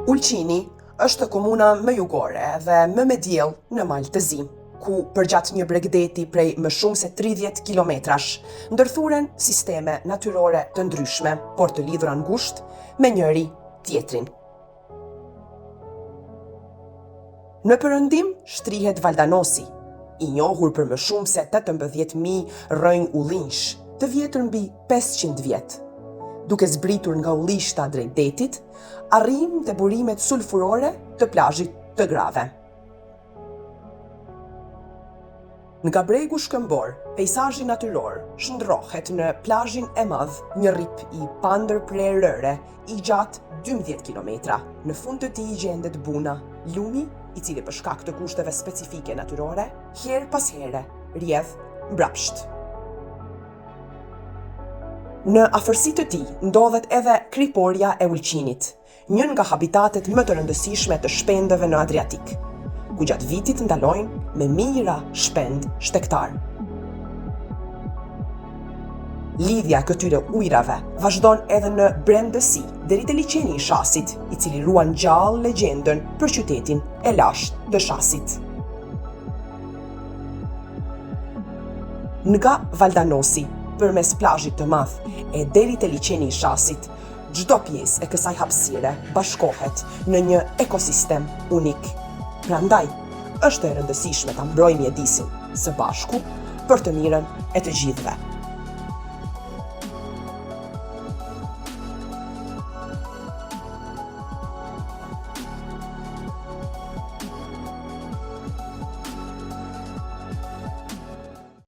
Ulqini është komuna më jugore dhe më me diell në mal të zi, ku përgjatë një bregdeti prej më shumë se 30 kilometrash, ndërthuren sisteme natyrore të ndryshme, por të lidhura ngushtë me njëri tjetrin. Në perëndim shtrihet Valdanosi, i njohur për më shumë se 18.000 rrënjë ullinjsh, të vjetër mbi 500 vjet. Duke zbritur nga Ullishta drejt detit, arrim te burimet sulfurore të plazhit të Grave. Nga bregu shkëmbor, peizazhi natyror shndrrohet në plazhin e madh, një rrip i pandërprerëre i gjatë 12 kilometra. Në fund të tij gjendet Buna, lumi i cili për shkak të kushteve specifike natyrore, her pas here rrjedh mbrapsht. Në afërsi të tij ndodhet edhe Kriporia e Ulqinit, një nga habitatet më të rëndësishme të shpendëve në Adriatik, ku gjatë vitit ndalojnë me mijëra shpend shtektar. Lidhja e këtyre ujrave vazhdon edhe në brendësi deri te liçeni i Shasit, i cili ruan gjallë legjendën për qytetin e lashtë të Shasit. Nga Valdanosi, përmes plazhit të madh e deri te liçeni i Shasit, çdo pjesë e kësaj hapësire bashkohet në një ekosistem unik. Prandaj, është e rëndësishme ta mbrojmë mjedisin së bashku për të mirën e të gjithëve.